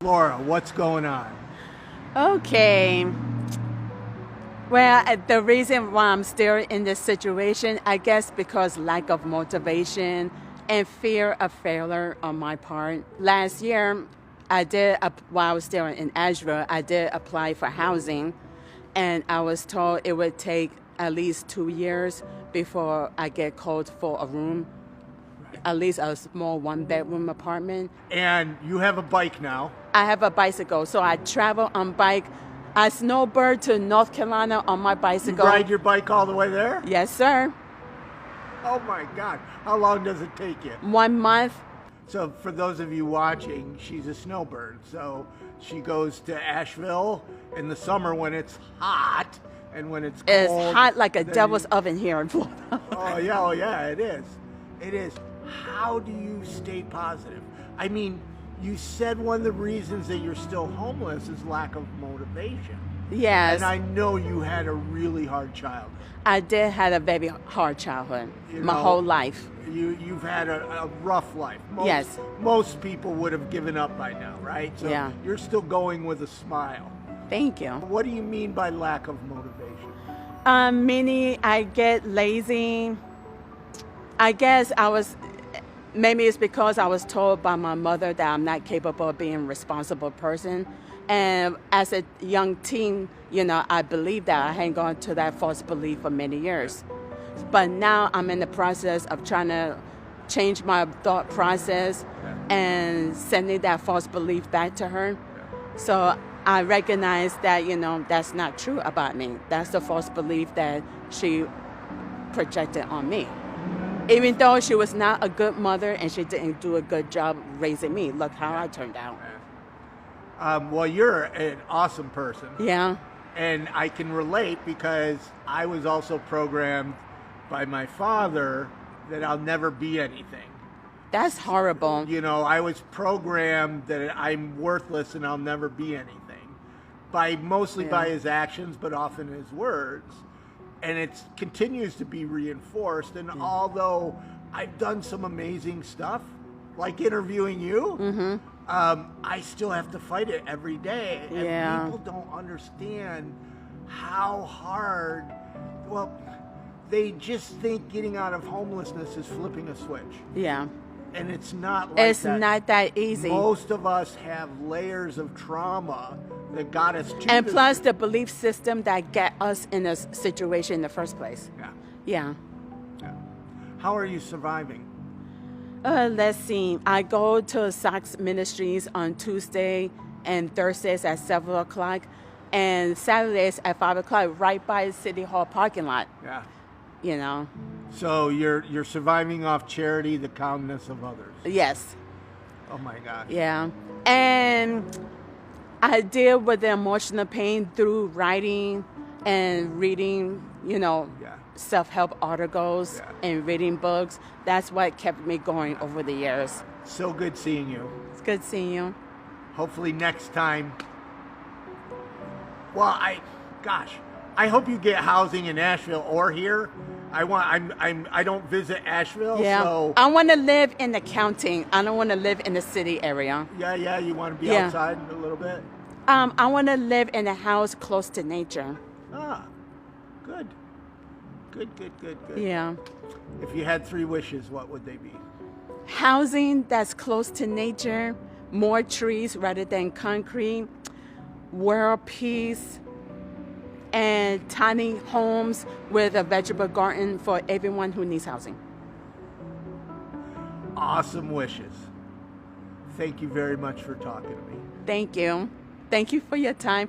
Laura, what's going on? Okay. Well, the reason why I'm still in this situation, I guess because lack of motivation and fear of failure on my part. Last year, while I was still in Asheville, I did apply for housing, and I was told it would take at least 2 years before I get called for a room, at least a small one-bedroom apartment. And you have a bike now. I have a bicycle, so I travel on bike. I snowbird to North Carolina on my You bicycle. ride your bike all the way there? Yes, sir. Oh my God. How long does it take you? 1 month. So, for those of you watching, she's a snowbird. So, she goes to Asheville in the summer when it's hot and when it's It's cold. hot like a then devil's you- oven here in Florida. oh yeah, it is. It is. How do you stay positive? I mean, you said one of the reasons that you're still homeless is lack of motivation. Yes, And I know you had a really hard childhood. I did have a very hard childhood, You my know, whole life. You've had a rough life. Yes. Most people would have given up by now, right? So Yeah. you're still going with a smile. Thank you. What do you mean by lack of motivation? Meaning I get lazy. I guess maybe it's because I was told by my mother that I'm not capable of being a responsible person. And as a young teen, I believed that. I had gone to that false belief for many years. But now I'm in the process of trying to change my thought process and sending that false belief back to her. So I recognize that, that's not true about me. That's the false belief that she projected on me. Even though she was not a good mother and she didn't do a good job raising me, look how I turned out. Well, you're an awesome person. Yeah. And I can relate because I was also programmed by my father that I'll never be anything. That's horrible. I was programmed that I'm worthless and I'll never be anything. Mostly by his actions, but often his words. And it continues to be reinforced. And although I've done some amazing stuff, like interviewing you, I still have to fight it every day. And Yeah. people don't understand how hard, they just think getting out of homelessness is flipping a switch. Yeah. And it's not like It's that. not that easy. Most of us have layers of trauma that got us to And this. plus the belief system that get us in this situation in the first place. Yeah. Yeah. Yeah. How are you surviving? Let's see. I go to Sachs Ministries on Tuesday and Thursdays at 7 o'clock and Saturdays at 5 o'clock right by City Hall parking lot. Yeah. So you're surviving off charity, the kindness of others. Yes. Oh my gosh. Yeah. And I deal with the emotional pain through writing and reading, self-help articles Yeah. and reading books. That's what kept me going over the years. So good seeing you. It's good seeing you. Hopefully next time. Well, I hope you get housing in Asheville or here. I don't visit Asheville, Yeah. so I want to live in the county. I don't want to live in the city area. yeah, you want to be Yeah. outside a little bit. I want to live in a house close to nature. Ah, good. Good. Yeah. If you had 3 wishes, what would they be? Housing that's close to nature, more trees rather than concrete, world peace, and tiny homes with a vegetable garden for everyone who needs housing. Awesome wishes. Thank you very much for talking to me. Thank you. Thank you for your time.